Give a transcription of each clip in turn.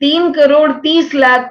3,30,00,000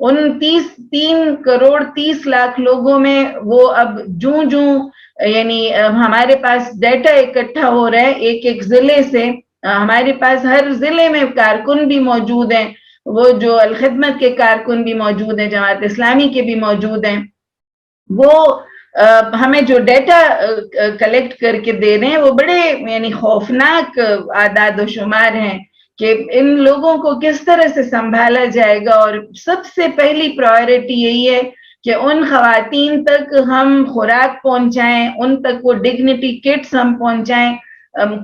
ان 3 کروڑ 30 لاکھ لوگوں میں وہ اب جوں یعنی ہمارے پاس ڈیٹا اکٹھا ہو رہا ہے ایک ایک ضلع سے. ہمارے پاس ہر ضلع میں کارکن بھی موجود ہیں, وہ جو الخدمت کے کارکن بھی موجود ہیں, جماعت اسلامی کے بھی موجود ہیں. وہ ہمیں جو ڈیٹا کلیکٹ کر کے دے رہے ہیں وہ بڑے یعنی خوفناک اعداد و شمار ہیں کہ ان لوگوں کو کس طرح سے سنبھالا جائے گا. اور سب سے پہلی پرائیورٹی یہی ہے کہ ان خواتین تک ہم خوراک پہنچائیں, ان تک وہ ڈگنیٹی کٹس ہم پہنچائیں.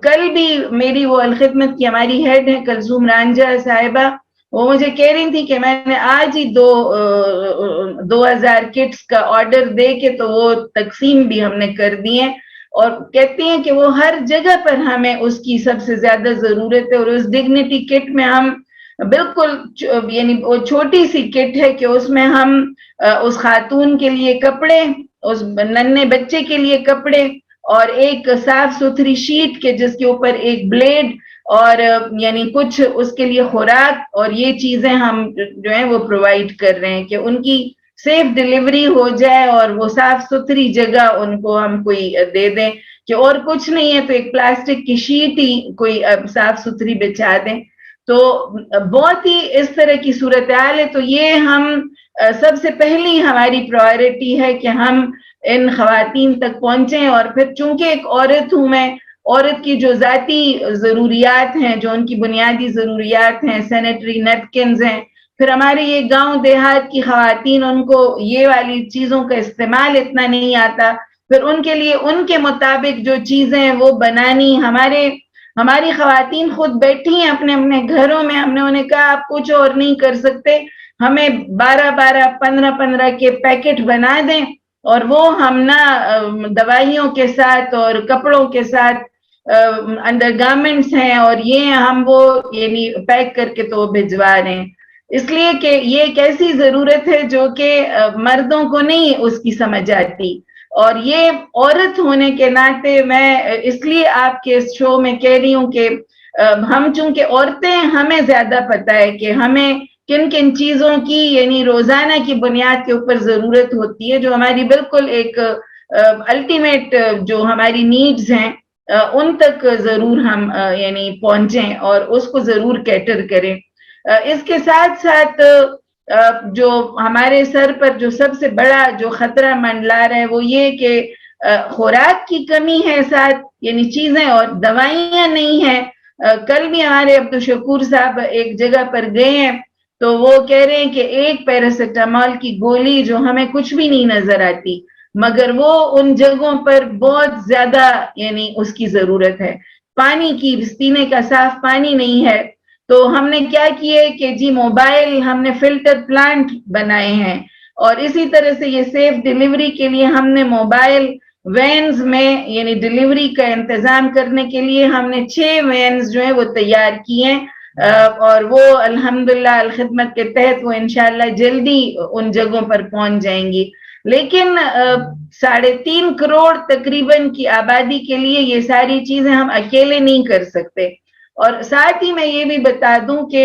کل بھی میری وہ الخدمت کی ہماری ہیڈ ہے کلثوم رانجھا صاحبہ, وہ مجھے کہہ رہی تھی کہ میں نے آج ہی 2000 کٹس کا آرڈر دے کے تو وہ تقسیم بھی ہم نے کر دی ہیں. اور کہتے ہیں کہ وہ ہر جگہ پر ہمیں اس کی سب سے زیادہ ضرورت ہے. اور اس ڈگنیٹی کٹ میں ہم بالکل یعنی وہ چھوٹی سی کٹ ہے کہ اس میں ہم اس خاتون کے لیے کپڑے, اس ننھے بچے کے لیے کپڑے, اور ایک صاف ستھری شیٹ کے جس کے اوپر ایک بلیڈ اور یعنی کچھ اس کے لیے خوراک, اور یہ چیزیں ہم جو ہیں وہ پرووائڈ کر رہے ہیں کہ ان کی سیف ڈیلیوری ہو جائے اور وہ صاف ستھری جگہ ان کو ہم کوئی دے دیں کہ اور کچھ نہیں ہے تو ایک پلاسٹک کی شیٹ ہی کوئی صاف ستھری بچھا دیں. تو بہت ہی اس طرح کی صورتحال ہے. تو یہ ہم سب سے پہلی ہماری پرائیورٹی ہے کہ ہم ان خواتین تک پہنچیں. اور پھر چونکہ ایک عورت ہوں میں, عورت کی جو ذاتی ضروریات ہیں, جو ان کی بنیادی ضروریات ہیں, سینیٹری نیپکنز ہیں, پھر ہمارے یہ گاؤں دیہات کی خواتین, ان کو یہ والی چیزوں کا استعمال اتنا نہیں آتا, پھر ان کے لیے ان کے مطابق جو چیزیں ہیں وہ بنانی. ہماری خواتین خود بیٹھی ہیں اپنے اپنے گھروں میں, ہم نے انہیں کہا آپ کچھ اور نہیں کر سکتے, ہمیں 12-15 کے پیکٹ بنا دیں اور وہ ہم نہ دوائیوں کے ساتھ اور کپڑوں کے ساتھ انڈر گارمنٹس ہیں, اور یہ ہم وہ یعنی پیک کر کے تو بھجوا رہے ہیں. اس لیے کہ یہ ایک ایسی ضرورت ہے جو کہ مردوں کو نہیں اس کی سمجھ آتی. اور یہ عورت ہونے کے ناطے میں اس لیے آپ کے اس شو میں کہہ رہی ہوں کہ ہم چونکہ عورتیں, ہمیں زیادہ پتہ ہے کہ ہمیں کن کن چیزوں کی یعنی روزانہ کی بنیاد کے اوپر ضرورت ہوتی ہے, جو ہماری بالکل ایک الٹیمیٹ جو ہماری نیڈز ہیں ان تک ضرور ہم یعنی پہنچیں اور اس کو ضرور کیٹر کریں. اس کے ساتھ ساتھ جو ہمارے سر پر جو سب سے بڑا جو خطرہ منڈلا رہا ہے وہ یہ کہ خوراک کی کمی ہے ساتھ, یعنی چیزیں اور دوائیاں نہیں ہیں. کل بھی ہمارے عبدالشکور صاحب ایک جگہ پر گئے ہیں تو وہ کہہ رہے ہیں کہ ایک پیراسیٹامول کی گولی جو ہمیں کچھ بھی نہیں نظر آتی, مگر وہ ان جگہوں پر بہت زیادہ یعنی اس کی ضرورت ہے. پانی کی, پینے کا صاف پانی نہیں ہے. تو ہم نے کیا کیے کہ جی موبائل ہم نے فلٹر پلانٹ بنائے ہیں, اور اسی طرح سے یہ سیف ڈیلیوری کے لیے ہم نے موبائل وینز میں یعنی ڈیلیوری کا انتظام کرنے کے لیے ہم نے 6 وینز جو ہیں وہ تیار کی ہیں, اور وہ الحمدللہ الخدمت کے تحت وہ انشاءاللہ جلدی ان جگہوں پر پہنچ جائیں گی. لیکن 3.5 کروڑ تقریباً کی آبادی کے لیے یہ ساری چیزیں ہم اکیلے نہیں کر سکتے. اور ساتھ ہی میں یہ بھی بتا دوں کہ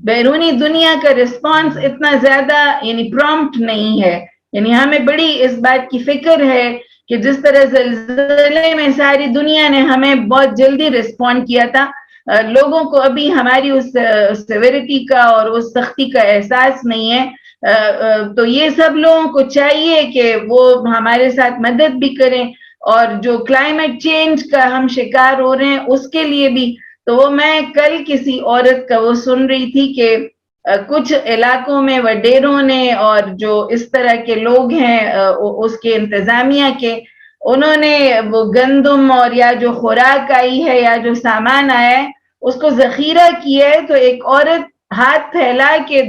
بیرونی دنیا کا رسپانس اتنا زیادہ یعنی پرومپٹ نہیں ہے. یعنی ہمیں بڑی اس بات کی فکر ہے کہ جس طرح زلزلے میں ساری دنیا نے ہمیں بہت جلدی رسپونڈ کیا تھا, لوگوں کو ابھی ہماری اس سیویرٹی کا اور اس سختی کا احساس نہیں ہے. تو یہ سب لوگوں کو چاہیے کہ وہ ہمارے ساتھ مدد بھی کریں, اور جو کلائمیٹ چینج کا ہم شکار ہو رہے ہیں اس کے لیے بھی. تو وہ میں کل کسی عورت کا وہ سن رہی تھی کہ کچھ علاقوں میں وڈیروں نے اور جو اس طرح کے لوگ ہیں اس کے انتظامیہ کے, انہوں نے وہ گندم اور یا جو خوراک آئی ہے یا جو سامان آیا ہے اس کو ذخیرہ کیا ہے. تو ایک عورت ہاتھ پھیلا کے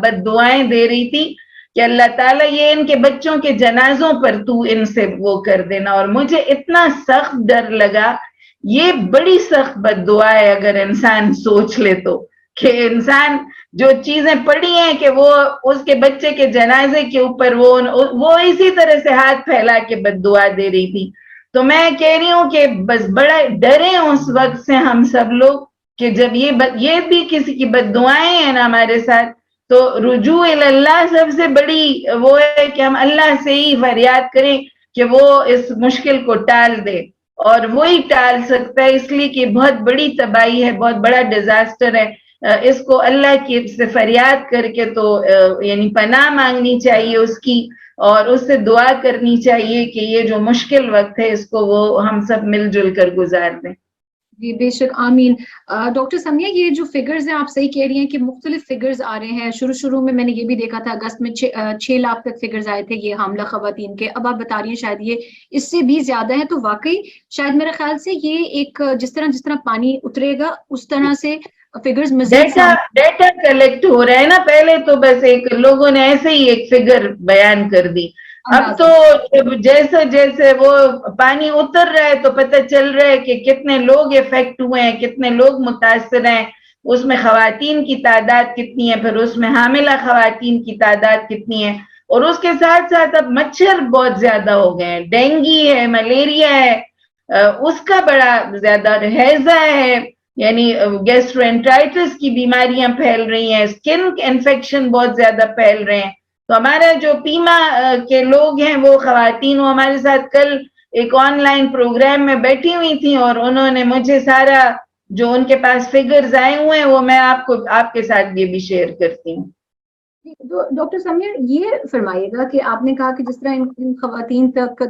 بد دعائیں دے رہی تھی کہ اللہ تعالیٰ یہ ان کے بچوں کے جنازوں پر تو ان سے وہ کر دینا. اور مجھے اتنا سخت ڈر لگا, یہ بڑی سخت بد دعا ہے اگر انسان سوچ لے تو, کہ انسان جو چیزیں پڑی ہیں کہ وہ اس کے بچے کے جنازے کے اوپر وہ اسی طرح سے ہاتھ پھیلا کے بد دعا دے رہی تھی. تو میں کہہ رہی ہوں کہ بس بڑا ڈرے اس وقت سے ہم سب لوگ کہ جب یہ بھی کسی کی بد دعائیں ہیں نا ہمارے ساتھ, تو رجوع اللہ سب سے بڑی وہ ہے کہ ہم اللہ سے ہی فریاد کریں کہ وہ اس مشکل کو ٹال دے, اور وہی ٹال سکتا ہے, اس لیے کہ بہت بڑی تباہی ہے, بہت بڑا ڈیزاسٹر ہے. اس کو اللہ کی سے فریاد کر کے تو یعنی پناہ مانگنی چاہیے اس کی, اور اس سے دعا کرنی چاہیے کہ یہ جو مشکل وقت ہے اس کو وہ ہم سب مل جل کر گزار دیں. جی بے شک, آمین. ڈاکٹر سمیہ, یہ جو فگرز ہیں آپ صحیح کہہ رہی ہیں کہ مختلف فگرز آ رہے ہیں. شروع میں میں نے یہ بھی دیکھا تھا اگست میں 6 لاکھ تک فگرز آئے تھے یہ حاملہ خواتین کے. اب آپ بتا رہی ہیں شاید یہ اس سے بھی زیادہ ہے. تو واقعی شاید میرے خیال سے یہ ایک جس طرح پانی اترے گا اس طرح سے فگرز مزید ڈیٹا کلیکٹ ہو رہا ہے نا. پہلے تو بس ایک لوگوں نے ایسے ہی ایک فگر بیان کر دی, اب تو جیسے جیسے وہ پانی اتر رہا ہے تو پتہ چل رہا ہے کہ کتنے لوگ افیکٹ ہوئے ہیں, کتنے لوگ متاثر ہیں, اس میں خواتین کی تعداد کتنی ہے, پھر اس میں حاملہ خواتین کی تعداد کتنی ہے, اور اس کے ساتھ ساتھ اب مچھر بہت زیادہ ہو گئے ہیں, ڈینگی ہے, ملیریا ہے, اس کا بڑا زیادہ, ہیضہ ہے, یعنی گیسٹرینٹرائٹس کی بیماریاں پھیل رہی ہیں, اسکن انفیکشن بہت زیادہ پھیل رہے ہیں. تو ہمارا جو پیما کے لوگ ہیں وہ خواتین, وہ ہمارے ساتھ کل ایک آن لائن پروگرام میں بیٹھی ہوئی تھیں, اور انہوں نے مجھے سارا جو ان کے پاس فگرز آئے ہوئے ہیں وہ میں آپ کے ساتھ یہ بھی شیئر کرتی ہوں. ڈاکٹر سمیہ, یہ فرمائیے گا کہ آپ نے کہا کہ جس طرح ان خواتین تک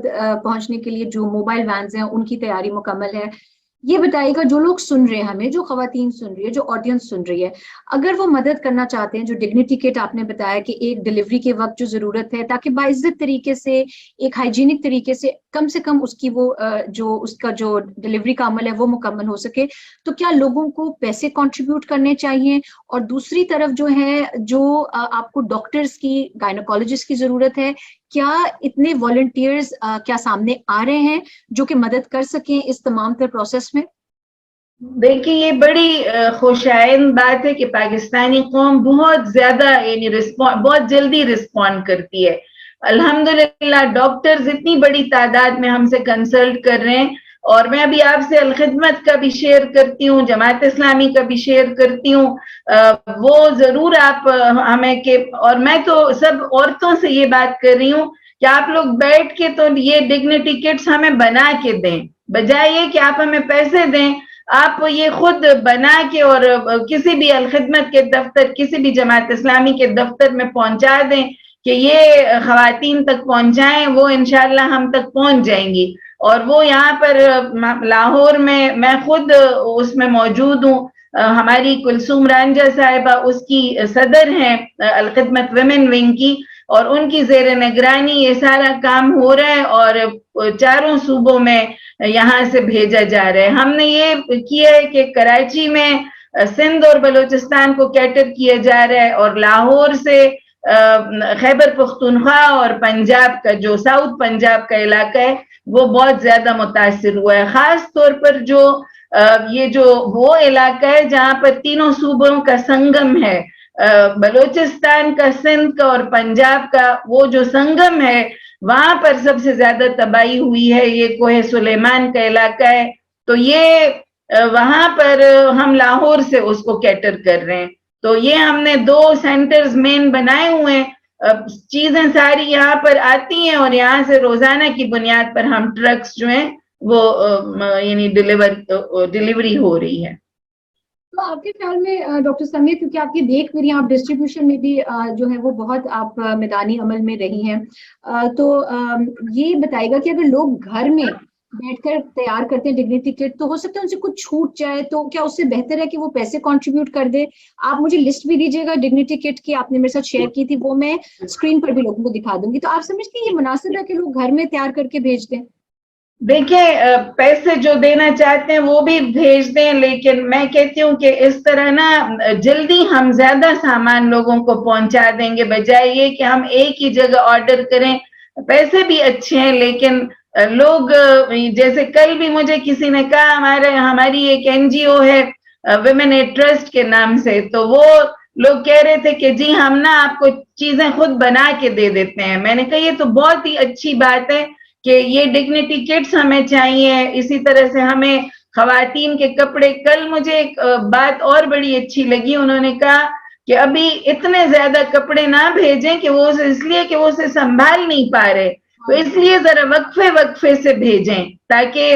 پہنچنے کے لیے جو موبائل وینز ہیں ان کی تیاری مکمل ہے, یہ بتائیے گا جو لوگ سن رہے ہیں ہمیں, جو خواتین سن رہی ہے, جو آڈینس سن رہی ہے, اگر وہ مدد کرنا چاہتے ہیں, جو ڈگنیٹی کٹ آپ نے بتایا کہ ایک ڈلیوری کے وقت جو ضرورت ہے تاکہ باعزت طریقے سے, ایک ہائیجینک طریقے سے کم اس کی وہ جو اس کا جو ڈلیوری کا عمل ہے وہ مکمل ہو سکے, تو کیا لوگوں کو پیسے کنٹریبیوٹ کرنے چاہیے؟ اور دوسری طرف جو ہے, جو آپ کو ڈاکٹرز کی, گائنوکالوجسٹ کی ضرورت ہے, کیا اتنے والنٹیئرز کیا سامنے آ رہے ہیں جو کہ مدد کر سکیں اس تمام تر پروسیس میں؟ دیکھیے, یہ بڑی خوشائند بات ہے کہ پاکستانی قوم بہت زیادہ یعنی بہت جلدی رسپونڈ کرتی ہے. الحمدللہ ڈاکٹرز اتنی بڑی تعداد میں ہم سے کنسلٹ کر رہے ہیں, اور میں ابھی آپ سے الخدمت کا بھی شیئر کرتی ہوں, جماعت اسلامی کا بھی شیئر کرتی ہوں. وہ ضرور آپ ہمیں اور میں تو سب عورتوں سے یہ بات کر رہی ہوں کہ آپ لوگ بیٹھ کے تو یہ ڈگنیٹی کٹس ہمیں بنا کے دیں, بجائے یہ کہ آپ ہمیں پیسے دیں, آپ یہ خود بنا کے اور کسی بھی الخدمت کے دفتر, کسی بھی جماعت اسلامی کے دفتر میں پہنچا دیں کہ یہ خواتین تک پہنچائیں, وہ انشاءاللہ ہم تک پہنچ جائیں گی. اور وہ یہاں پر لاہور میں خود اس میں موجود ہوں, ہماری کلثوم رانجھا صاحبہ اس کی صدر ہیں الخدمت ویمن ونگ کی, اور ان کی زیر نگرانی یہ سارا کام ہو رہا ہے, اور چاروں صوبوں میں یہاں سے بھیجا جا رہا ہے. ہم نے یہ کیا ہے کہ کراچی میں سندھ اور بلوچستان کو کیٹر کیا جا رہا ہے, اور لاہور سے خیبر پختونخوا اور پنجاب کا جو ساؤتھ پنجاب کا علاقہ ہے وہ بہت زیادہ متاثر ہوا ہے. خاص طور پر جو یہ جو وہ علاقہ ہے جہاں پر تینوں صوبوں کا سنگم ہے, بلوچستان کا, سندھ کا اور پنجاب کا, وہ جو سنگم ہے وہاں پر سب سے زیادہ تباہی ہوئی ہے. یہ کوہ سلیمان کا علاقہ ہے, تو یہ وہاں پر ہم لاہور سے اس کو کیٹر کر رہے ہیں. تو یہ ہم نے 2 سینٹرز مین بنائے ہوئے ہیں, چیزیں ساری یہاں پر آتی ہیں, اور یہاں سے روزانہ کی بنیاد پر ہم ٹرکس جو ہیں وہ یعنی ڈلیوری ہو رہی ہے. تو آپ کے خیال میں ڈاکٹر سمیہ, کیونکہ آپ یہ دیکھ رہی ہیں, آپ ڈسٹریبیوشن میں بھی جو ہے وہ بہت آپ میدانی عمل میں رہی ہیں, تو یہ بتائے گا کہ اگر لوگ گھر میں بیٹھ کر تیار کرتے ہیں ڈگنیٹی کٹ, تو ہو سکتا ہے ان سے کچھ چھوٹ جائے, تو کیا اس سے بہتر ہے کہ وہ پیسے کنٹریبیوٹ کر دے؟ آپ مجھے لسٹ بھی دیجیے گا ڈگنیٹی کٹ کی, آپ نے میرے ساتھ شیئر کی تھی, وہ میں اسکرین پر بھی لوگوں کو دکھا دوں گی. تو آپ سمجھتے ہیں یہ مناسب ہے کہ لوگ گھر میں تیار کر کے بھیج دیں؟ دیکھیں, پیسے جو دینا چاہتے ہیں وہ بھی بھیج دیں, لیکن میں کہتی ہوں کہ اس طرح نا جلدی ہم زیادہ سامان لوگوں کو پہنچا دیں گے, بجائے یہ کہ ہم ایک ہی جگہ آرڈر کریں. پیسے بھی اچھے ہیں, لیکن لوگ جیسے کل بھی مجھے کسی نے کہا, ہماری ایک NGO ہے ویمن ایڈ ٹرسٹ کے نام سے, تو وہ لوگ کہہ رہے تھے کہ جی ہم نا آپ کو چیزیں خود بنا کے دے دیتے ہیں. میں نے کہا یہ تو بہت ہی اچھی بات ہے کہ یہ ڈگنیٹی کٹس ہمیں چاہیے. اسی طرح سے ہمیں خواتین کے کپڑے, کل مجھے ایک بات اور بڑی اچھی لگی, انہوں نے کہا کہ ابھی اتنے زیادہ کپڑے نہ بھیجیں کہ وہ اس لیے کہ وہ اسے سنبھال نہیں پا رہے، تو اس لیے ذرا وقفے سے بھیجیں تاکہ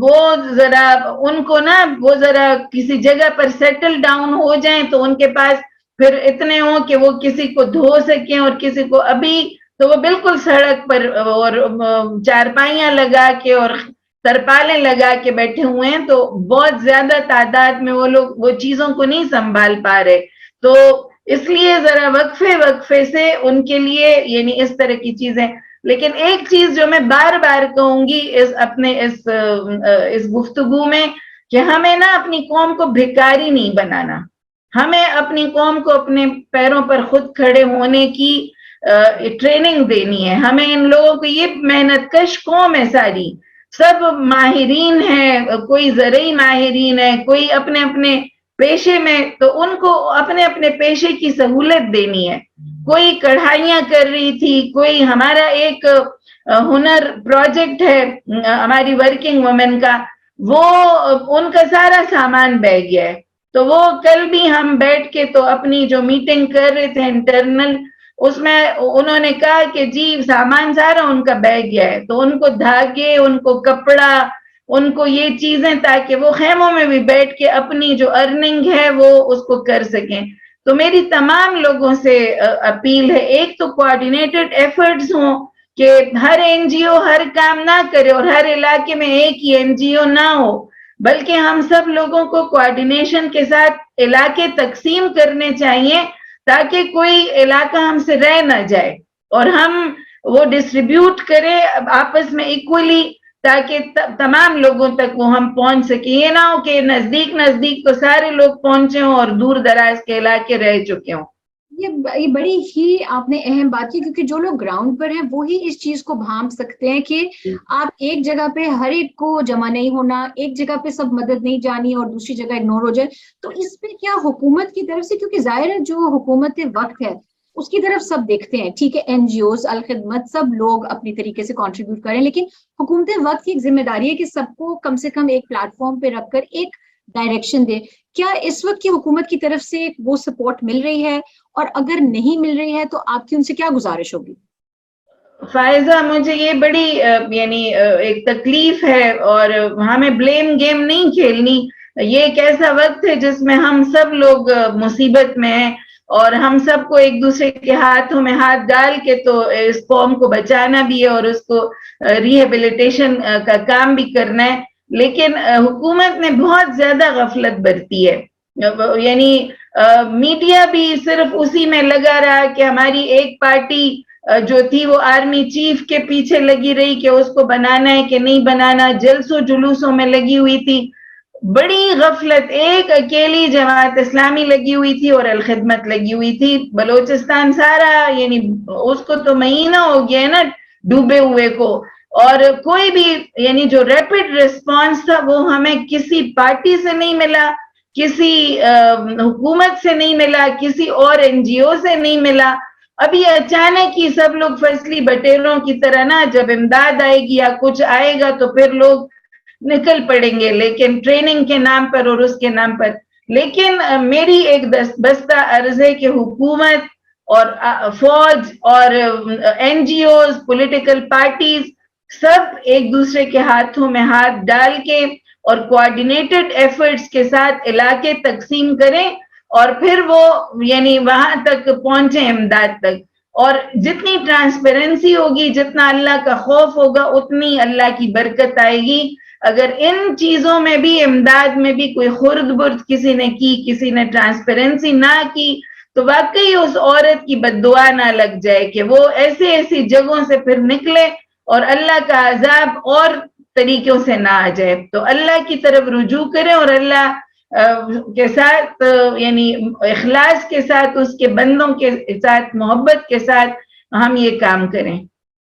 وہ ذرا ان کو نا وہ ذرا کسی جگہ پر سیٹل ڈاؤن ہو جائیں تو ان کے پاس پھر اتنے ہوں کہ وہ کسی کو دھو سکیں اور کسی کو ابھی تو وہ بالکل سڑک پر اور چارپائیاں لگا کے اور ترپالیں لگا کے بیٹھے ہوئے ہیں، تو بہت زیادہ تعداد میں وہ لوگ وہ چیزوں کو نہیں سنبھال پا رہے، تو اس لیے ذرا وقفے سے ان کے لیے یعنی اس طرح کی چیزیں. لیکن ایک چیز جو میں بار بار کہوں گی اس گفتگو میں کہ ہمیں نا اپنی قوم کو بھکاری نہیں بنانا، ہمیں اپنی قوم کو اپنے پیروں پر خود کھڑے ہونے کی ٹریننگ دینی ہے. ہمیں ان لوگوں کو، یہ محنت کش قوم ہے ساری، سب ماہرین ہیں، کوئی زرعی ماہرین ہے، کوئی اپنے اپنے پیشے میں، تو ان کو اپنے اپنے پیشے کی سہولت دینی ہے. کوئی کڑھائیاں کر رہی تھی، کوئی ہمارا ایک ہنر پروجیکٹ ہے ہماری ورکنگ وومن کا، وہ ان کا سارا سامان بہ گیا ہے. تو وہ کل بھی ہم بیٹھ کے تو اپنی جو میٹنگ کر رہے تھے انٹرنل، اس میں انہوں نے کہا کہ جی سامان سارا ان کا بہ گیا ہے، تو ان کو دھاگے، ان کو کپڑا، ان کو یہ چیزیں، تاکہ وہ خیموں میں بھی بیٹھ کے اپنی جو ارننگ ہے وہ اس کو کر سکیں. تو میری تمام لوگوں سے اپیل ہے، ایک تو کوآرڈینیٹڈ ایفرٹس ہوں کہ ہر این جی او ہر کام نہ کرے اور ہر علاقے میں ایک ہی این جی او نہ ہو، بلکہ ہم سب لوگوں کو کوآرڈینیشن کے ساتھ علاقے تقسیم کرنے چاہیے تاکہ کوئی علاقہ ہم سے رہ نہ جائے، اور ہم وہ ڈسٹریبیوٹ کریں آپس میں ایکولی تاکہ تمام لوگوں تک وہ ہم پہنچ سکیں. یہ نہ ہو کہ نزدیک تو سارے لوگ پہنچے ہوں اور دور دراز کے علاقے رہ چکے ہوں. یہ بڑی ہی آپ نے اہم بات کی، کیونکہ جو لوگ گراؤنڈ پر ہیں وہی اس چیز کو بھانپ سکتے ہیں کہ آپ ایک جگہ پہ ہر ایک کو جمع نہیں ہونا، ایک جگہ پہ سب مدد نہیں جانی اور دوسری جگہ اگنور ہو جائے. تو اس پہ کیا حکومت کی طرف سے، کیونکہ ظاہر ہے جو حکومت وقت ہے اس کی طرف سب دیکھتے ہیں، ٹھیک ہے این جی اوز، الخدمت، سب لوگ اپنی طریقے سے کنٹریبیوٹ کریں، لیکن حکومت وقت کی ایک ذمہ داری ہے کہ سب کو کم سے کم ایک پلیٹ فارم پہ رکھ کر ایک ڈائریکشن دے. کیا اس وقت کی حکومت کی طرف سے وہ سپورٹ مل رہی ہے، اور اگر نہیں مل رہی ہے تو آپ کی ان سے کیا گزارش ہوگی؟ فائزہ، مجھے یہ بڑی یعنی ایک تکلیف ہے، اور ہمیں بلیم گیم نہیں کھیلنی. یہ ایک ایسا وقت ہے جس میں ہم سب لوگ مصیبت میں ہیں، اور ہم سب کو ایک دوسرے کے ہاتھوں میں ہاتھ ڈال کے تو اس قوم کو بچانا بھی ہے اور اس کو ریہیبلیٹیشن کا کام بھی کرنا ہے. لیکن حکومت نے بہت زیادہ غفلت برتی ہے، یعنی میڈیا بھی صرف اسی میں لگا رہا کہ ہماری ایک پارٹی جو تھی وہ آرمی چیف کے پیچھے لگی رہی کہ اس کو بنانا ہے کہ نہیں بنانا، جلسوں جلوسوں میں لگی ہوئی تھی. بڑی غفلت، ایک اکیلی جماعت اسلامی لگی ہوئی تھی اور الخدمت لگی ہوئی تھی. بلوچستان سارا یعنی اس کو تو مہینہ ہو گیا ہے نا ڈوبے ہوئے کو، اور کوئی بھی یعنی جو ریپڈ ریسپانس تھا وہ ہمیں کسی پارٹی سے نہیں ملا، کسی حکومت سے نہیں ملا، کسی اور این جی او سے نہیں ملا. ابھی اچانک ہی سب لوگ فصلی بٹیروں کی طرح نا جب امداد آئے گی یا کچھ آئے گا تو پھر لوگ نکل پڑیں گے، لیکن ٹریننگ کے نام پر اور اس کے نام پر. لیکن میری ایک بستہ عرض ہے کہ حکومت اور فوج اور N G Os, political parties, سب ایک دوسرے کے ہاتھوں میں ہاتھ ڈال کے اور کوآرڈینیٹڈ ایفرٹس کے ساتھ علاقے تقسیم کریں، اور پھر وہ یعنی وہاں تک پہنچے امداد تک. اور جتنی ٹرانسپیرنسی ہوگی، جتنا اللہ کا خوف ہوگا، اتنی اللہ کی برکت آئے گی. اگر ان چیزوں میں بھی، امداد میں بھی کوئی خرد برد کسی نے کی، کسی نے ٹرانسپیرنسی نہ کی، تو واقعی اس عورت کی بد دعا نہ لگ جائے کہ وہ ایسی جگہوں سے پھر نکلے اور اللہ کا عذاب اور طریقوں سے نہ آ جائے. تو اللہ کی طرف رجوع کریں اور اللہ کے ساتھ یعنی اخلاص کے ساتھ، اس کے بندوں کے ساتھ محبت کے ساتھ ہم یہ کام کریں.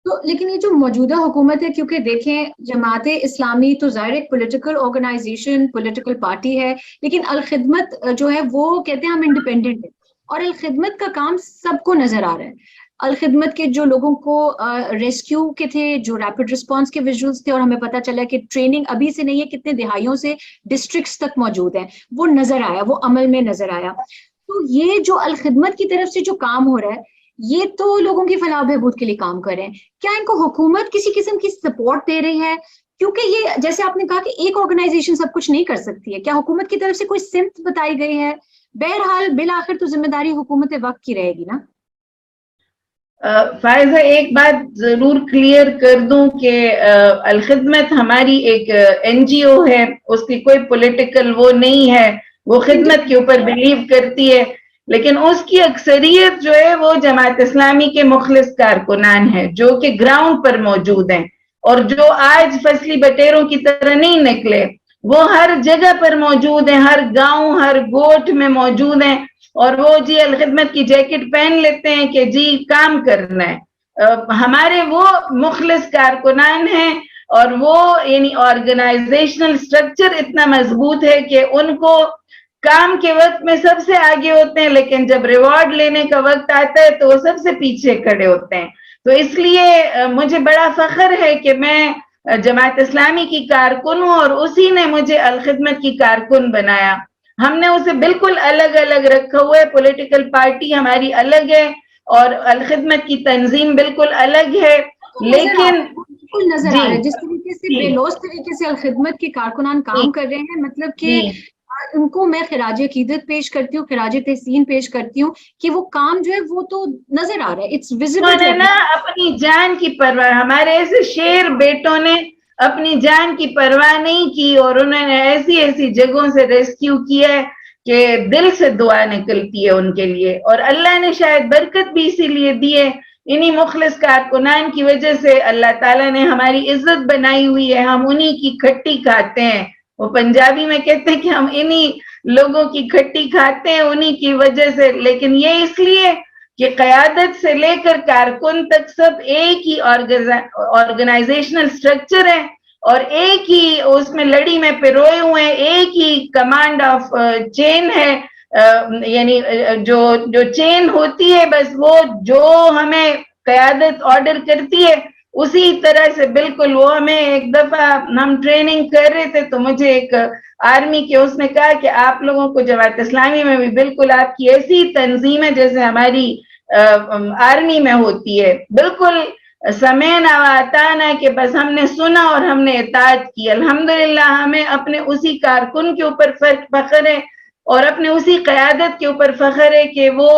تو لیکن یہ جو موجودہ حکومت ہے، کیونکہ دیکھیں جماعت اسلامی تو ظاہر ایک پولیٹیکل آرگنائزیشن، پولیٹیکل پارٹی ہے، لیکن الخدمت جو ہے وہ کہتے ہیں ہم انڈیپینڈنٹ ہیں، اور الخدمت کا کام سب کو نظر آ رہا ہے. الخدمت کے جو لوگوں کو ریسکیو کے تھے، جو ریپڈ رسپانس کے ویژولز تھے، اور ہمیں پتا چلا کہ ٹریننگ ابھی سے نہیں ہے، کتنے دہائیوں سے ڈسٹرکٹس تک موجود ہیں، وہ نظر آیا، وہ عمل میں نظر آیا. تو یہ جو الخدمت کی طرف سے جو کام ہو رہا ہے یہ تو لوگوں کی فلاح و بہبود کے لیے کام کر رہے ہیں, کیا ان کو حکومت کسی قسم کی سپورٹ دے رہی ہے؟ کیونکہ یہ جیسے آپ نے کہا کہ ایک آرگنائزیشن سب کچھ نہیں کر سکتی ہے, کیا حکومت کی طرف سے کوئی سمت بتائی گئی ہے؟ بہرحال بالآخر تو ذمہ داری حکومت وقت کی رہے گی نا. فائزہ ایک بات ضرور کلیئر کر دوں کہ الخدمت ہماری ایک NGO ہے, اس کی کوئی پولیٹیکل وہ نہیں ہے, وہ خدمت کے اوپر بلیو کرتی ہے, لیکن اس کی اکثریت جو ہے وہ جماعت اسلامی کے مخلص کارکنان ہے جو کہ گراؤنڈ پر موجود ہیں, اور جو آج فصلی بٹیروں کی طرح نہیں نکلے, وہ ہر جگہ پر موجود ہیں, ہر گاؤں ہر گوٹھ میں موجود ہیں, اور وہ جی الخدمت کی جیکٹ پہن لیتے ہیں کہ جی کام کرنا ہے. ہمارے وہ مخلص کارکنان ہیں, اور وہ یعنی آرگنائزیشنل سٹرکچر اتنا مضبوط ہے کہ ان کو کام کے وقت میں سب سے آگے ہوتے ہیں, لیکن جب ریوارڈ لینے کا وقت آتا ہے تو وہ سب سے پیچھے کھڑے ہوتے ہیں. تو اس لیے مجھے بڑا فخر ہے کہ میں جماعت اسلامی کی کارکن ہوں, اور اسی نے مجھے الخدمت کی کارکن بنایا. ہم نے اسے بالکل الگ الگ رکھا ہوا ہے, پولیٹیکل پارٹی ہماری الگ ہے اور الخدمت کی تنظیم بالکل الگ ہے, لیکن بالکل نظر آ رہا ہے جس طریقے سے بے لوث طریقے سے الخدمت کے کارکنان کام کر رہے ہیں, مطلب کہ ان کو میں خراج عقیدت پیش کرتی ہوں, خراج تحسین پیش کرتی ہوں کہ وہ کام جو ہے وہ تو نظر آ رہا ہے, اٹس ویزیبل. نا اپنی جان کی پرواہ, ہمارے ایسے شیر بیٹوں نے اپنی جان کی پرواہ نہیں کی, اور انہوں نے ایسی ایسی جگہوں سے ریسکیو کیا ہے کہ دل سے دعا نکلتی ہے ان کے لیے, اور اللہ نے شاید برکت بھی اسی لیے دی ہے. انہی مخلص کارکنان کی وجہ سے اللہ تعالیٰ نے ہماری عزت بنائی ہوئی ہے, ہم انہی کی کھٹی کھاتے ہیں. وہ پنجابی میں کہتے ہیں کہ ہم انہی لوگوں کی کھٹی کھاتے ہیں انہی کی وجہ سے, لیکن یہ اس لیے کہ قیادت سے لے کر کارکن تک سب ایک ہی آرگنائزیشنل سٹرکچر ہے, اور ایک ہی اس میں لڑی میں پروئے ہوئے ہیں, ایک ہی کمانڈ آف چین ہے, یعنی جو چین ہوتی ہے بس وہ جو ہمیں قیادت آرڈر کرتی ہے اسی طرح سے بالکل وہ ہمیں. ایک دفعہ ہم ٹریننگ کر رہے تھے تو مجھے ایک آرمی کے اس نے کہا کہ آپ لوگوں کو جماعت اسلامی میں بھی بالکل آپ کی ایسی تنظیم ہے جیسے ہماری آرمی میں ہوتی ہے, بالکل سمینا و اطاعنا کہ بس ہم نے سنا اور ہم نے اطاعت کی. الحمدللہ ہمیں اپنے اسی کارکن کے اوپر فخر ہے اور اپنے اسی قیادت کے اوپر فخر ہے کہ وہ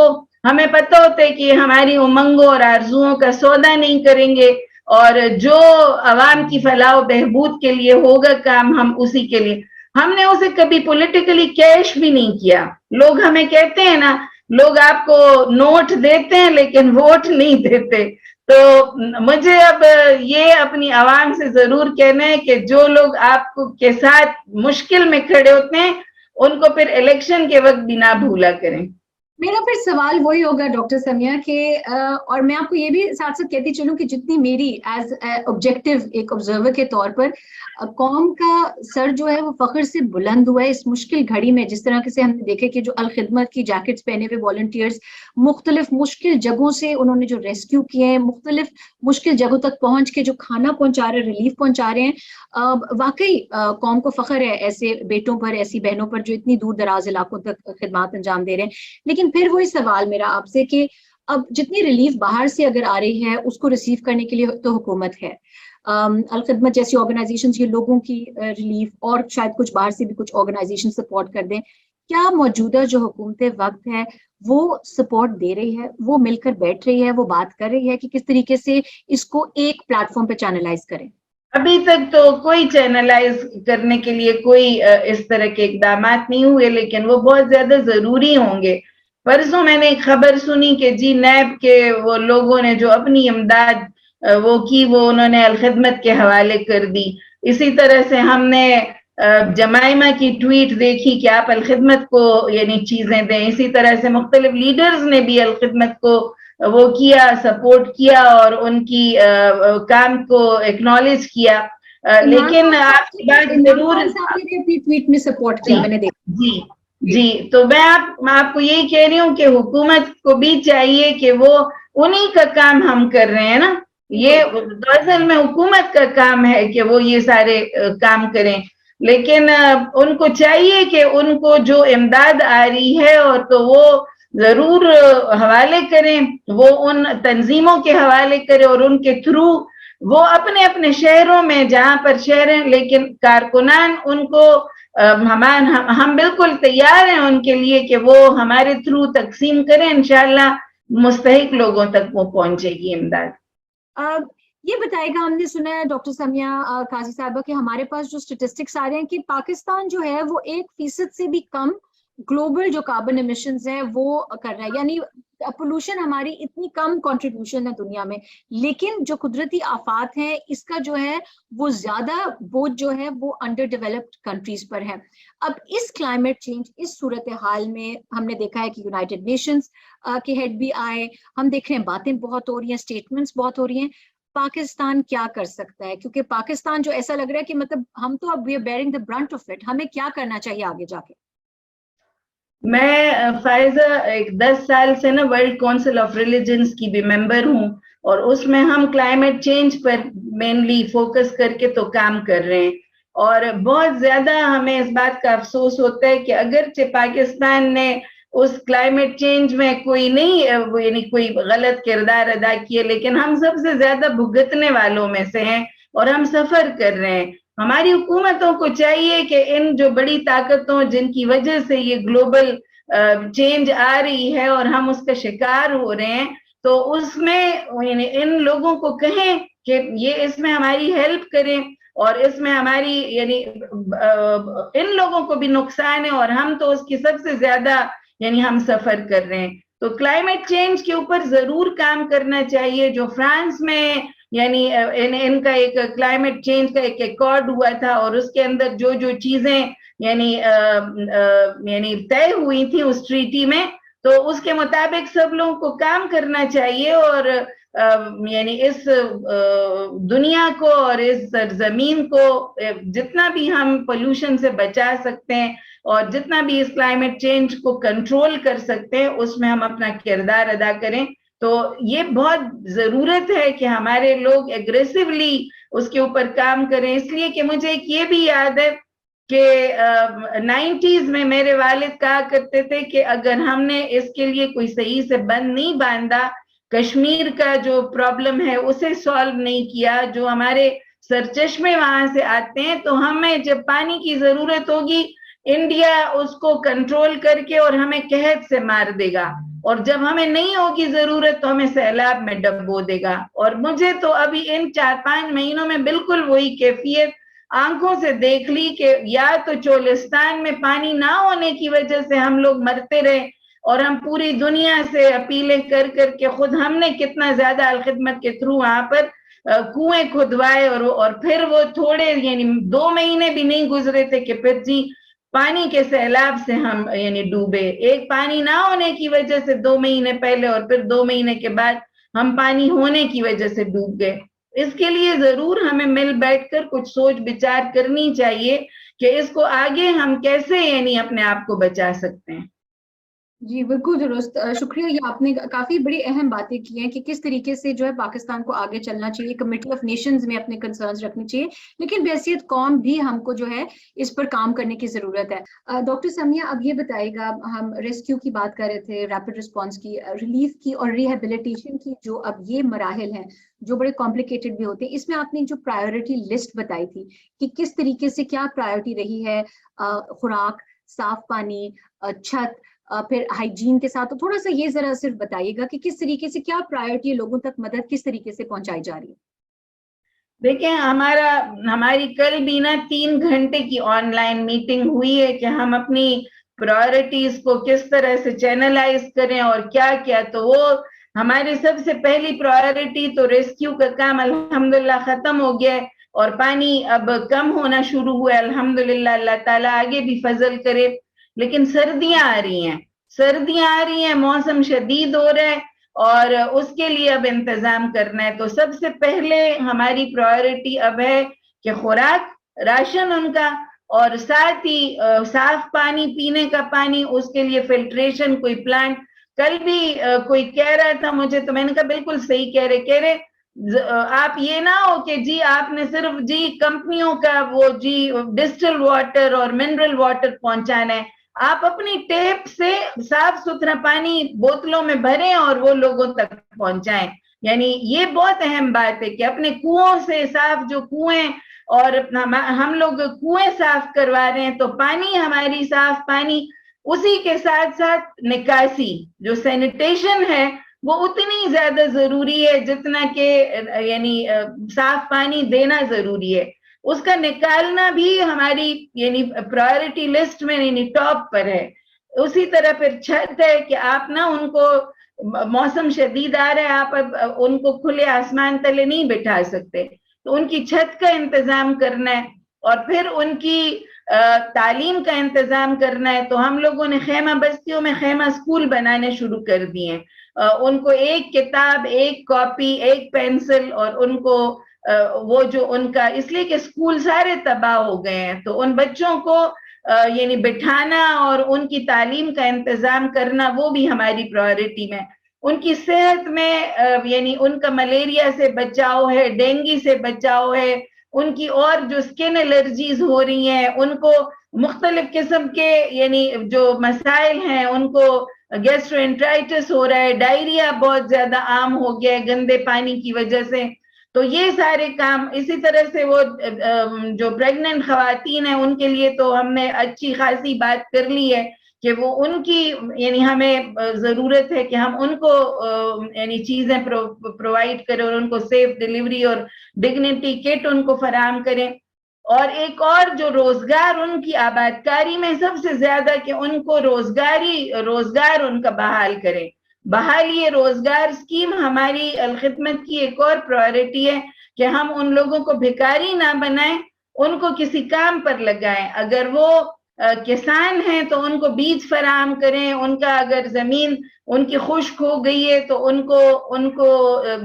ہمیں پتہ ہوتا ہے کہ ہماری امنگوں اور آرزوؤں کا سودا نہیں کریں گے, اور جو عوام کی فلاح و بہبود کے لیے ہوگا کام ہم اسی کے لیے. ہم نے اسے کبھی پولیٹیکلی کیش بھی نہیں کیا. لوگ ہمیں کہتے ہیں نا, لوگ آپ کو نوٹ دیتے ہیں لیکن ووٹ نہیں دیتے, تو مجھے اب یہ اپنی عوام سے ضرور کہنا ہے کہ جو لوگ آپ کے ساتھ مشکل میں کھڑے ہوتے ہیں ان کو پھر الیکشن کے وقت بھی نہ بھولا کریں. میرا پھر سوال وہی ہوگا ڈاکٹر سمیہ کہ اور میں آپ کو یہ بھی ساتھ ساتھ کہتی چلوں کہ جتنی میری ایز آبجیکٹو ایک آبزرور کے طور پر قوم کا سر جو ہے وہ فخر سے بلند ہوا ہے اس مشکل گھڑی میں, جس طرح سے ہم نے دیکھے کہ جو الخدمت کی جیکٹس پہنے ہوئے والنٹیئرز مختلف مشکل جگہوں سے انہوں نے جو ریسکیو کیے ہیں, مختلف مشکل جگہوں تک پہنچ کے جو کھانا پہنچا رہے ہیں, ریلیف پہنچا رہے ہیں. واقعی قوم کو فخر ہے ایسے بیٹوں پر, ایسی بہنوں پر جو اتنی دور دراز علاقوں تک خدمات انجام دے رہے ہیں. لیکن پھر وہی سوال میرا آپ سے کہ اب جتنی ریلیف باہر سے اگر آ رہی ہے اس کو ریسیو کرنے کے لیے تو حکومت ہے, الخدمت جیسی آرگنائزیشنز یہ لوگوں کی ریلیف اور شاید کچھ باہر سے بھی کچھ آرگنائزیشن سپورٹ کر دیں. کیا موجودہ جو حکومت وقت ہے وہ سپورٹ دے رہی ہے, وہ مل کر بیٹھ رہی ہے, وہ بات کر رہی ہے کہ کس طریقے سے اس کو ایک پلیٹ فارم پہ چینلائز کریں؟ ابھی تک تو کوئی چینلائز کرنے کے لیے کوئی اس طرح کے اقدامات نہیں ہوئے, لیکن وہ بہت زیادہ ضروری ہوں گے. پرسوں میں نے ایک خبر سنی کہ جی نیب کے وہ لوگوں نے جو اپنی امداد وہ کی وہ انہوں نے الخدمت کے حوالے کر دی. اسی طرح سے ہم نے جمائمہ کی ٹویٹ دیکھی کہ آپ الخدمت کو یعنی چیزیں دیں. اسی طرح سے مختلف لیڈرز نے بھی الخدمت کو وہ کیا, سپورٹ کیا اور ان کی کام کو ایکنالج کیا. لیکن آپ کی بات ضرور اپنی ٹویٹ میں سپورٹ کیا میں نے دیکھا. جی تو میں آپ کو یہی کہہ رہی ہوں کہ حکومت کو بھی چاہیے کہ وہ انہی کا کام ہم کر رہے ہیں نا, یہ دراصل میں حکومت کا کام ہے کہ وہ یہ سارے کام کریں. لیکن ان کو چاہیے کہ ان کو جو امداد آ رہی ہے اور تو وہ ضرور حوالے کریں، وہ ان تنظیموں کے حوالے کریں اور ان کے تھرو وہ اپنے اپنے شہروں میں جہاں پر شہر ہیں، لیکن کارکنان ان کو ہم بالکل تیار ہیں ان کے لیے کہ وہ ہمارے تھرو تقسیم کریں، انشاءاللہ مستحق لوگوں تک وہ پہنچے گی امداد۔ یہ بتائے گا، ہم نے سنا ہے ڈاکٹر سمیہ قاضی صاحبہ کہ ہمارے پاس جو اسٹیٹسٹکس آ رہے ہیں کہ پاکستان جو ہے وہ 1% سے بھی کم گلوبل جو کاربن ایمیشنز ہیں وہ کر رہا ہے، یعنی پولوشن ہماری اتنی کم کنٹریبیوشن ہے دنیا میں، لیکن جو قدرتی آفات ہیں اس کا جو ہے وہ زیادہ بوجھ جو ہے وہ انڈر ڈیولپڈ کنٹریز پر ہے۔ اب اس کلائمیٹ چینج، اس صورتحال میں ہم نے دیکھا ہے کہ یونائٹڈ نیشنز کے ہیڈ بھی آئے، ہم دیکھ رہے ہیں باتیں بہت ہو رہی ہیں، اسٹیٹمنٹس بہت ہو رہی ہیں، پاکستان کیا کر سکتا ہے؟ کیونکہ پاکستان جو ایسا لگ رہا ہے کہ مطلب ہم تو اب we are bearing the brunt of it, ہمیں کیا کرنا چاہیے آگے جا کے؟ میں فائزہ 10 سال سے نا ورلڈ کونسل آف ریلیجنز کی بھی ممبر ہوں، اور اس میں ہم کلائمیٹ چینج پر مینلی فوکس کر کے تو کام کر رہے ہیں، اور بہت زیادہ ہمیں اس بات کا افسوس ہوتا ہے کہ اگرچہ پاکستان نے اس کلائمیٹ چینج میں کوئی نہیں یعنی کوئی غلط کردار ادا کیے، لیکن ہم سب سے زیادہ بھگتنے والوں میں سے ہیں اور ہم سفر کر رہے ہیں۔ ہماری حکومتوں کو چاہیے کہ ان جو بڑی طاقتوں جن کی وجہ سے یہ گلوبل چینج آ رہی ہے اور ہم اس کا شکار ہو رہے ہیں، تو اس میں یعنی ان لوگوں کو کہیں کہ یہ اس میں ہماری ہیلپ کریں، اور اس میں ہماری یعنی ان لوگوں کو بھی نقصان ہے اور ہم تو اس کی سب سے زیادہ یعنی ہم سفر کر رہے ہیں۔ تو کلائمیٹ چینج کے اوپر ضرور کام کرنا چاہیے۔ جو فرانس میں یعنی ان کا ایک کلائمیٹ چینج کا ایک ایکارڈ ہوا تھا، اور اس کے اندر جو جو چیزیں یعنی طے ہوئی تھی اس ٹریٹی میں، تو اس کے مطابق سب لوگوں کو کام کرنا چاہیے، اور یعنی اس دنیا کو اور اس سرزمین کو جتنا بھی ہم پولوشن سے بچا سکتے ہیں اور جتنا بھی اس کلائمیٹ چینج کو کنٹرول کر سکتے ہیں اس میں ہم اپنا کردار ادا کریں۔ تو یہ بہت ضرورت ہے کہ ہمارے لوگ ایگریسولی اس کے اوپر کام کریں، اس لیے کہ مجھے ایک یہ بھی یاد ہے کہ 90s میں میرے والد کہا کرتے تھے کہ اگر ہم نے اس کے لیے کوئی صحیح سے بند نہیں باندھا، کشمیر کا جو پرابلم ہے اسے سالو نہیں کیا، جو ہمارے سرچشمے وہاں سے آتے ہیں، تو ہمیں جب پانی کی ضرورت ہوگی انڈیا اس کو کنٹرول کر کے اور ہمیں قحط سے مار دے گا، اور جب ہمیں نہیں ہوگی ضرورت تو ہمیں سیلاب میں ڈبو دے گا۔ اور مجھے تو ابھی ان 4-5 مہینوں میں بالکل وہی کیفیت آنکھوں سے دیکھ لی کہ یا تو چولستان میں پانی نہ ہونے کی وجہ سے ہم لوگ مرتے رہے، اور ہم پوری دنیا سے اپیلیں کر کر کے خود ہم نے کتنا زیادہ الخدمت کے تھرو وہاں پر کنویں کھدوائے، اور پھر وہ تھوڑے یعنی 2 مہینے بھی نہیں گزرے تھے کہ پھر جی پانی کے سیلاب سے ہم یعنی ڈوبے، ایک پانی نہ ہونے کی وجہ سے 2 مہینے پہلے، اور پھر 2 مہینے کے بعد ہم پانی ہونے کی وجہ سے ڈوب گئے۔ اس کے لیے ضرور ہمیں مل بیٹھ کر کچھ سوچ بچار کرنی چاہیے کہ اس کو آگے ہم کیسے یعنی اپنے آپ کو بچا سکتے ہیں۔ جی بالکل درست، شکریہ، یہ آپ نے کافی بڑی اہم باتیں کی ہیں کہ کس طریقے سے جو ہے پاکستان کو آگے چلنا چاہیے، کمیٹی آف نیشنز میں اپنے کنسرنز رکھنے چاہیے، لیکن بحیثیت قوم بھی ہم کو جو ہے اس پر کام کرنے کی ضرورت ہے۔ ڈاکٹر سمیہ اب یہ بتائے گا، ہم ریسکیو کی بات کر رہے تھے، ریپڈ رسپانس کی، ریلیف کی اور ریہیبلیٹیشن کی، جو اب یہ مراحل ہیں جو بڑے کمپلیکیٹڈ بھی ہوتے ہیں، اس میں آپ نے جو پرائیورٹی لسٹ بتائی تھی کہ کس طریقے سے کیا پرائیورٹی رہی ہے، خوراک، صاف پانی، چھت، پھر ہائیجین کے ساتھ، تو تھوڑا سا یہ ذرا صرف بتائیے گا کہ کس طریقے سے کیا پرائیورٹی لوگوں تک مدد کس طریقے سے پہنچائی جا رہی ہے؟ دیکھیں ہماری کل بھی نا 3 گھنٹے کی آن لائن میٹنگ ہوئی ہے کہ ہم اپنی پرائورٹیز کو کس طرح سے چینلائز کریں اور کیا کیا، تو وہ ہماری سب سے پہلی پرائورٹی تو ریسکیو کا کام الحمدللہ ختم ہو گیا ہے، اور پانی اب کم ہونا شروع ہوا ہے الحمدللہ، اللہ تعالیٰ آگے بھی فضل کرے۔ لیکن سردیاں آ رہی ہیں، موسم شدید ہو رہا ہے، اور اس کے لیے اب انتظام کرنا ہے۔ تو سب سے پہلے ہماری پرائورٹی اب ہے کہ خوراک، راشن ان کا، اور ساتھ ہی صاف پانی، پینے کا پانی، اس کے لیے فلٹریشن کوئی پلانٹ۔ کل بھی کوئی کہہ رہا تھا مجھے، تو میں نے کہا بالکل صحیح کہہ رہے آپ یہ نہ ہو کہ جی آپ نے صرف جی کمپنیوں کا وہ جی ڈسٹل واٹر اور منرل واٹر پہنچانا ہے، آپ اپنی ٹیپ سے صاف ستھرا پانی بوتلوں میں بھریں اور وہ لوگوں تک پہنچائیں. یعنی یہ بہت اہم بات ہے کہ اپنے کنویں سے صاف جو کنویں اور ہم لوگ کنویں صاف کروا رہے ہیں تو پانی ہماری صاف پانی، اسی کے ساتھ ساتھ نکاسی جو سینیٹیشن ہے وہ اتنی زیادہ ضروری ہے جتنا کہ یعنی صاف پانی دینا ضروری ہے. اس کا نکالنا بھی ہماری یعنی پرائورٹی لسٹ میں یعنی ٹاپ پر ہے. اسی طرح پھر چھت ہے کہ آپ نا ان کو موسم شدید آ رہا ہے، آپ ان کو کھلے آسمان تلے نہیں بٹھا سکتے، تو ان کی چھت کا انتظام کرنا ہے اور پھر ان کی تعلیم کا انتظام کرنا ہے. تو ہم لوگوں نے خیمہ بستیوں میں خیمہ اسکول بنانے شروع کر دیے ہیں. ان کو ایک کتاب، ایک کاپی، ایک پینسل، اور ان کو وہ جو ان کا، اس لیے کہ اسکول سارے تباہ ہو گئے ہیں، تو ان بچوں کو یعنی بٹھانا اور ان کی تعلیم کا انتظام کرنا وہ بھی ہماری پرائورٹی میں. ان کی صحت میں یعنی ان کا ملیریا سے بچاؤ ہے، ڈینگی سے بچاؤ ہے، ان کی اور جو اسکن الرجیز ہو رہی ہیں، ان کو مختلف قسم کے یعنی جو مسائل ہیں، ان کو گیسٹرو انٹرائٹس ہو رہا ہے، ڈائریا بہت زیادہ عام ہو گیا ہے گندے پانی کی وجہ سے. تو یہ سارے کام، اسی طرح سے وہ جو پریگننٹ خواتین ہیں ان کے لیے تو ہم نے اچھی خاصی بات کر لی ہے کہ وہ ان کی یعنی ہمیں ضرورت ہے کہ ہم ان کو یعنی چیزیں پرووائڈ کریں اور ان کو سیف ڈیلیوری اور ڈگنیٹی کٹ ان کو فراہم کریں. اور ایک اور جو روزگار ان کی آباد کاری میں سب سے زیادہ کہ ان کو روزگار ان کا بحال کریں. بحالی روزگار اسکیم ہماری الخدمت کی ایک اور پرائورٹی ہے کہ ہم ان لوگوں کو بھکاری نہ بنائیں، ان کو کسی کام پر لگائیں. اگر وہ کسان ہیں تو ان کو بیج فراہم کریں، ان کا اگر زمین ان کی خشک ہو گئی ہے تو ان کو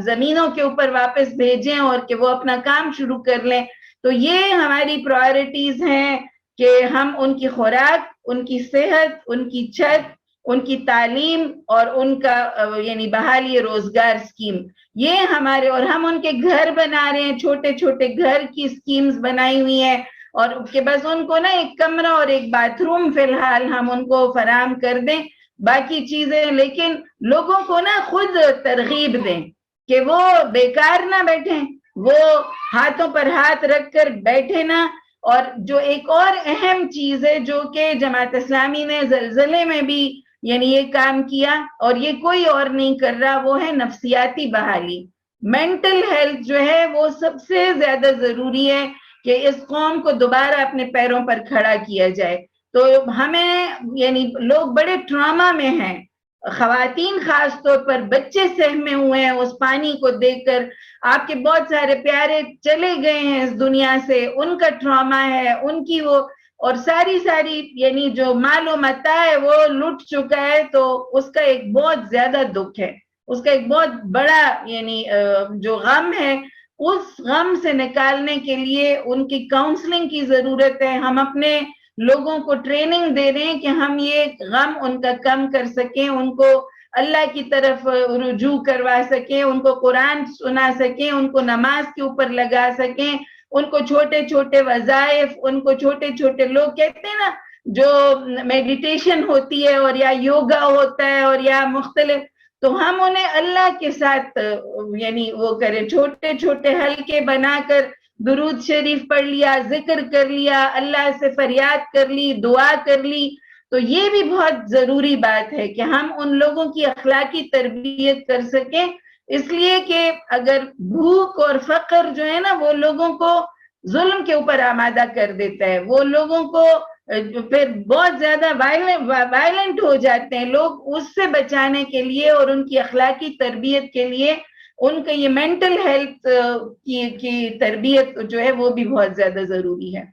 زمینوں کے اوپر واپس بھیجیں اور کہ وہ اپنا کام شروع کر لیں. تو یہ ہماری پرائورٹیز ہیں کہ ہم ان کی خوراک، ان کی صحت، ان کی چھت، ان کی تعلیم اور ان کا یعنی بحالی روزگار اسکیم، یہ ہمارے، اور ہم ان کے گھر بنا رہے ہیں، چھوٹے چھوٹے گھر کی اسکیمز بنائی ہوئی ہیں اور کہ بس ان کو نا ایک کمرہ اور ایک باتھ روم فی الحال ہم ان کو فراہم کر دیں، باقی چیزیں لیکن لوگوں کو نا خود ترغیب دیں کہ وہ بیکار نہ بیٹھیں، وہ ہاتھوں پر ہاتھ رکھ کر بیٹھے نا. اور جو ایک اور اہم چیز ہے جو کہ جماعت اسلامی نے زلزلے میں بھی یعنی یہ کام کیا اور یہ کوئی اور نہیں کر رہا، وہ ہے نفسیاتی بحالی. مینٹل ہیلتھ جو ہے وہ سب سے زیادہ ضروری ہے کہ اس قوم کو دوبارہ اپنے پیروں پر کھڑا کیا جائے. تو ہمیں یعنی لوگ بڑے ٹراما میں ہیں، خواتین خاص طور پر، بچے سہمے ہوئے ہیں اس پانی کو دیکھ کر. آپ کے بہت سارے پیارے چلے گئے ہیں اس دنیا سے، ان کا ٹراما ہے، ان کی وہ اور ساری یعنی جو مال و متاع ہے وہ لٹ چکا ہے. تو اس کا ایک بہت زیادہ دکھ ہے، اس کا ایک بہت بڑا یعنی جو غم ہے، اس غم سے نکالنے کے لیے ان کی کاؤنسلنگ کی ضرورت ہے. ہم اپنے لوگوں کو ٹریننگ دے رہے ہیں کہ ہم یہ غم ان کا کم کر سکیں، ان کو اللہ کی طرف رجوع کروا سکیں، ان کو قرآن سنا سکیں، ان کو نماز کے اوپر لگا سکیں، ان کو چھوٹے چھوٹے وظائف، ان کو چھوٹے چھوٹے، لوگ کہتے ہیں نا جو میڈیٹیشن ہوتی ہے اور یا یوگا ہوتا ہے اور یا مختلف، تو ہم انہیں اللہ کے ساتھ یعنی وہ کریں، چھوٹے چھوٹے حلقے بنا کر درود شریف پڑھ لیا، ذکر کر لیا، اللہ سے فریاد کر لی، دعا کر لی. تو یہ بھی بہت ضروری بات ہے کہ ہم ان لوگوں کی اخلاقی تربیت کر سکیں، اس لیے کہ اگر بھوک اور فقر جو ہے نا وہ لوگوں کو ظلم کے اوپر آمادہ کر دیتا ہے، وہ لوگوں کو پھر بہت زیادہ وائلنٹ ہو جاتے ہیں. لوگ اس سے بچانے کے لیے اور ان کی اخلاقی تربیت کے لیے ان کا یہ مینٹل ہیلتھ کی تربیت جو ہے وہ بھی بہت زیادہ ضروری ہے.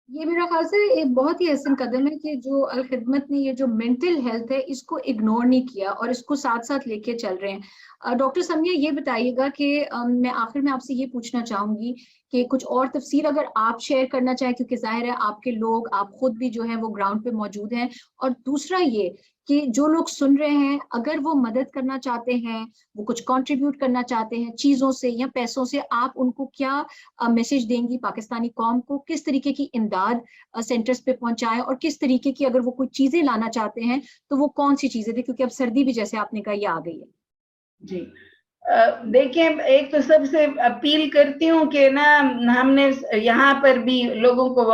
یہ میرا خیال سے ایک بہت ہی احسن قدم ہے کہ جو الخدمت نے یہ جو مینٹل ہیلتھ ہے اس کو اگنور نہیں کیا اور اس کو ساتھ ساتھ لے کے چل رہے ہیں. ڈاکٹر سمیہ یہ بتائیے گا کہ میں آخر میں آپ سے یہ پوچھنا چاہوں گی کہ کچھ اور تفصیل اگر آپ شیئر کرنا چاہیں، کیونکہ ظاہر ہے آپ کے لوگ، آپ خود بھی جو ہیں وہ گراؤنڈ پہ موجود ہیں، اور دوسرا یہ کہ جو لوگ سن رہے ہیں اگر وہ مدد کرنا چاہتے ہیں, وہ کچھ کنٹریبیوٹ کرنا چاہتے ہیں چیزوں سے یا پیسوں سے, آپ ان کو کیا میسج دیں گی پاکستانی قوم کو, کس طریقے کی امداد سینٹرز پہ پہنچائیں, اور کس طریقے کی اگر وہ کوئی چیزیں لانا چاہتے ہیں تو وہ کون سی چیزیں دیں, کیونکہ اب سردی بھی جیسے آپ نے کہا یہ آ گئی ہے. جی دیکھیں, ایک تو سب سے اپیل کرتی ہوں کہ نا ہم نے یہاں پر بھی لوگوں کو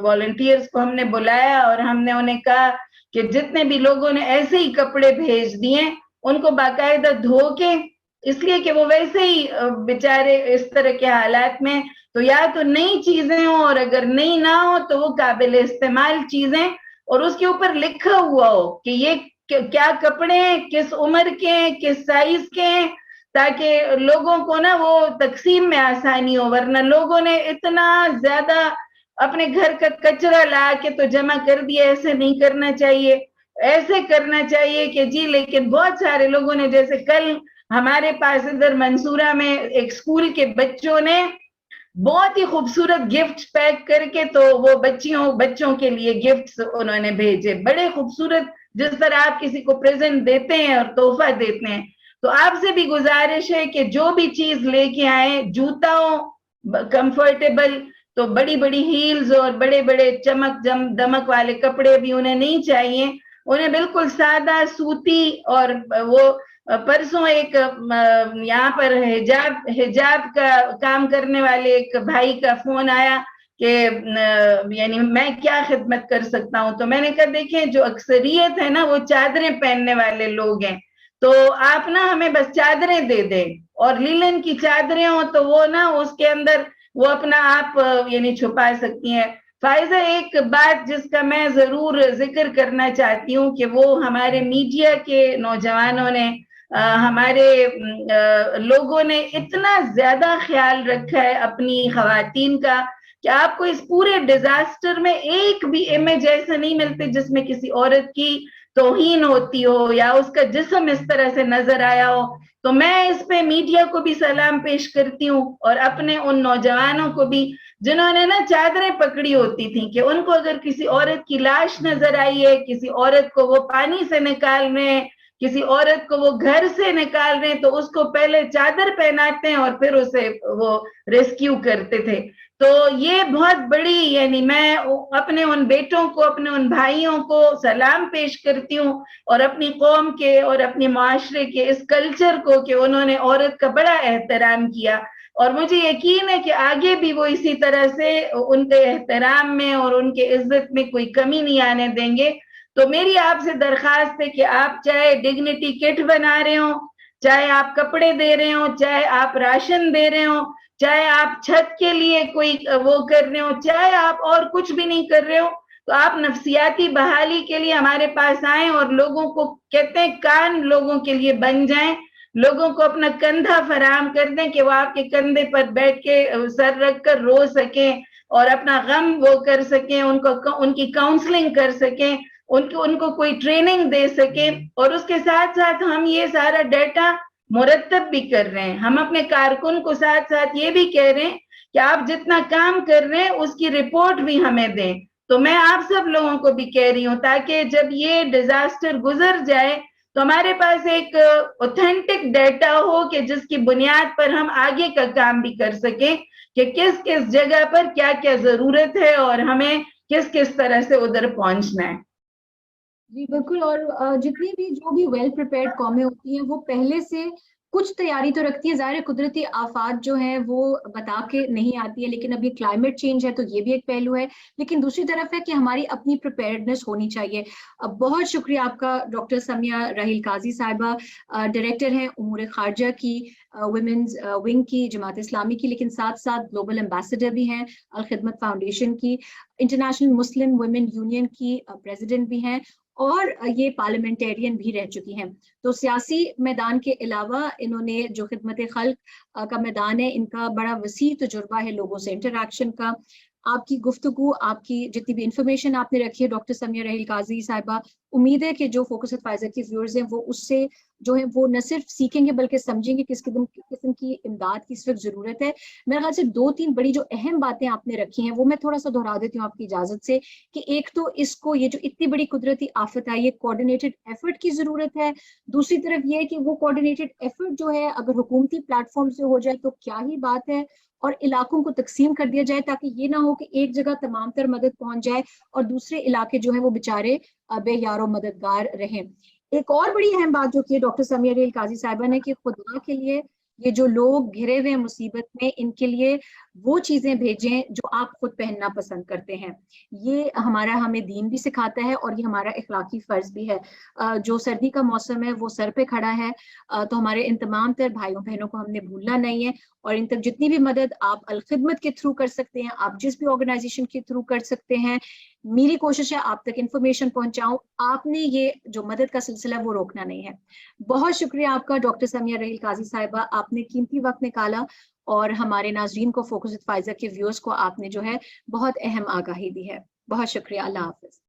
والنٹیئرز کو ہم نے بلایا اور ہم نے انہیں کہا کہ جتنے بھی لوگوں نے ایسے ہی کپڑے بھیج دیے ان کو باقاعدہ دھو کے, اس لیے کہ وہ ویسے ہی بیچارے اس طرح کے حالات میں, تو یا تو نئی چیزیں ہوں اور اگر نئی نہ ہو تو وہ قابل استعمال چیزیں, اور اس کے اوپر لکھا ہوا ہو کہ یہ کیا کپڑے ہیں, کس عمر کے ہیں, کس سائز کے ہیں, تاکہ لوگوں کو نا وہ تقسیم میں آسانی ہو. ورنہ لوگوں نے اتنا زیادہ اپنے گھر کا کچرا لا کے تو جمع کر دیا, ایسے نہیں کرنا چاہیے. ایسے کرنا چاہیے کہ جی, لیکن بہت سارے لوگوں نے, جیسے کل ہمارے پاس ادھر منصورہ میں ایک اسکول کے بچوں نے بہت ہی خوبصورت گفٹ پیک کر کے تو وہ بچوں کے لیے گفٹس انہوں نے بھیجے, بڑے خوبصورت, جس طرح آپ کسی کو پریزنٹ دیتے ہیں اور تحفہ دیتے ہیں. تو آپ سے بھی گزارش ہے کہ جو بھی چیز لے کے آئیں, جوتا ہو کمفرٹیبل, تو بڑی بڑی ہیلز اور بڑے بڑے چمک دمک والے کپڑے بھی انہیں نہیں چاہیے. انہیں بالکل سادہ سوتی, اور وہ پرسوں ایک یہاں پر حجاب کا کام کرنے والے ایک بھائی کا فون آیا کہ یعنی میں کیا خدمت کر سکتا ہوں, تو میں نے کہا دیکھیں جو اکثریت ہے نا وہ چادریں پہننے والے لوگ ہیں, تو آپ نا ہمیں بس چادریں دے دیں, اور لیلن کی چادریں ہوں تو وہ نا اس کے اندر وہ اپنا آپ یعنی چھپا سکتی ہیں. فائزہ, ایک بات جس کا میں ضرور ذکر کرنا چاہتی ہوں کہ وہ ہمارے میڈیا کے نوجوانوں نے, ہمارے لوگوں نے اتنا زیادہ خیال رکھا ہے اپنی خواتین کا کہ آپ کو اس پورے ڈیزاسٹر میں ایک بھی امیج ایسا نہیں ملتے جس میں کسی عورت کی توہین ہوتی ہو یا اس کا جسم اس طرح سے نظر آیا ہو. تو میں اس پہ میڈیا کو بھی سلام پیش کرتی ہوں, اور اپنے ان نوجوانوں کو بھی جنہوں نے نا چادریں پکڑی ہوتی تھیں کہ ان کو اگر کسی عورت کی لاش نظر آئی ہے, کسی عورت کو وہ پانی سے نکال رہے ہیں, کسی عورت کو وہ گھر سے نکال رہے ہیں, تو اس کو پہلے چادر پہناتے ہیں اور پھر اسے وہ ریسکیو کرتے تھے. تو یہ بہت بڑی, یعنی میں اپنے ان بیٹوں کو, اپنے ان بھائیوں کو سلام پیش کرتی ہوں, اور اپنی قوم کے اور اپنے معاشرے کے اس کلچر کو کہ انہوں نے عورت کا بڑا احترام کیا, اور مجھے یقین ہے کہ آگے بھی وہ اسی طرح سے ان کے احترام میں اور ان کے عزت میں کوئی کمی نہیں آنے دیں گے. تو میری آپ سے درخواست ہے کہ آپ چاہے ڈگنیٹی کٹ بنا رہے ہوں, چاہے آپ کپڑے دے رہے ہوں, چاہے آپ راشن دے رہے ہوں, چاہے آپ چھت کے لیے کوئی وہ کر رہے ہوں, چاہے آپ اور کچھ بھی نہیں کر رہے ہو, تو آپ نفسیاتی بحالی کے لیے ہمارے پاس آئیں, اور لوگوں کو کہتے ہیں کان لوگوں کے لیے بن جائیں, لوگوں کو اپنا کندھا فراہم کر دیں کہ وہ آپ کے کندھے پر بیٹھ کے سر رکھ کر رو سکیں اور اپنا غم وہ کر سکیں, ان کی کاؤنسلنگ کر سکیں, ان کو کوئی ٹریننگ دے سکیں. اور اس کے ساتھ ساتھ ہم یہ سارا ڈیٹا مرتب بھی کر رہے ہیں. ہم اپنے کارکن کو ساتھ ساتھ یہ بھی کہہ رہے ہیں کہ آپ جتنا کام کر رہے ہیں اس کی رپورٹ بھی ہمیں دیں. تو میں آپ سب لوگوں کو بھی کہہ رہی ہوں تاکہ جب یہ ڈیزاسٹر گزر جائے تو ہمارے پاس ایک اوتھینٹک ڈیٹا ہو کہ جس کی بنیاد پر ہم آگے کا کام بھی کر سکیں کہ کس کس جگہ پر کیا کیا ضرورت ہے اور ہمیں کس کس طرح سے ادھر پہنچنا ہے. جی بالکل, اور جتنی بھی جو بھی ویل پریپیئرڈ قومیں ہوتی ہیں وہ پہلے سے کچھ تیاری تو رکھتی ہے. ظاہر قدرتی آفات جو ہیں وہ بتا کے نہیں آتی ہے, لیکن اب یہ کلائمیٹ چینج ہے تو یہ بھی ایک پہلو ہے. لیکن دوسری طرف ہے کہ ہماری اپنی پریپیئرڈنس ہونی چاہیے. بہت شکریہ آپ کا ڈاکٹر سمیہ راحیل قاضی صاحبہ, ڈائریکٹر ہیں امور خارجہ کی ویمنز ونگ کی جماعت اسلامی کی, لیکن ساتھ ساتھ گلوبل ایمبیسڈر بھی ہیں الخدمت فاؤنڈیشن کی, انٹرنیشنل مسلم ویمن یونین کی پریزیڈنٹ بھی ہیں, اور یہ پارلیمنٹیرین بھی رہ چکی ہیں. تو سیاسی میدان کے علاوہ انہوں نے جو خدمت خلق کا میدان ہے, ان کا بڑا وسیع تجربہ ہے لوگوں سے انٹریکشن کا. آپ کی گفتگو, آپ کی جتنی بھی انفارمیشن آپ نے رکھی ہے ڈاکٹر سمیہ رحیل قاضی صاحبہ, امید ہے کہ جو فوکس ایڈوائزر کے ویورز ہیں وہ اس سے جو ہے وہ نہ صرف سیکھیں گے بلکہ سمجھیں گے کس قسم کی امداد کی اس وقت ضرورت ہے. میرے خیال سے 2-3 بڑی جو اہم باتیں آپ نے رکھی ہیں وہ میں تھوڑا سا دہرا دیتی ہوں آپ کی اجازت سے, کہ ایک تو اس کو یہ جو اتنی بڑی قدرتی آفت آئی ہے کوآرڈینیٹڈ ایفرٹ کی ضرورت ہے. دوسری طرف یہ ہے کہ وہ کوآرڈینیٹڈ ایفرٹ جو ہے اگر حکومتی پلیٹ فارم سے ہو جائے تو کیا ہی بات ہے, اور علاقوں کو تقسیم کر دیا جائے تاکہ یہ نہ ہو کہ ایک جگہ تمام تر مدد پہنچ جائے اور دوسرے علاقے جو ہیں وہ بیچارے بے یار و مددگار رہیں. ایک اور بڑی اہم بات جو کی ڈاکٹر سمیہ رحیل قاضی صاحبہ نے, کہ خدا کے لیے یہ جو لوگ گھرے ہوئے ہیں مصیبت میں, ان کے لیے وہ چیزیں بھیجیں جو آپ خود پہننا پسند کرتے ہیں. یہ ہمیں دین بھی سکھاتا ہے اور یہ ہمارا اخلاقی فرض بھی ہے. جو سردی کا موسم ہے وہ سر پہ کھڑا ہے, تو ہمارے ان تمام تر بھائیوں بہنوں کو ہم نے بھولنا نہیں ہے, اور ان تک جتنی بھی مدد آپ الخدمت کے تھرو کر سکتے ہیں, آپ جس بھی آرگنائزیشن کے تھرو کر سکتے ہیں, میری کوشش ہے آپ تک انفارمیشن پہنچاؤں. آپ نے یہ جو مدد کا سلسلہ وہ روکنا نہیں ہے. بہت شکریہ آپ کا ڈاکٹر سمیہ رحیل قاضی صاحبہ, آپ نے قیمتی وقت نکالا اور ہمارے ناظرین کو, فوکس ایڈوائزر کے ویورز کو آپ نے جو ہے بہت اہم آگاہی دی ہے. بہت شکریہ. اللہ حافظ.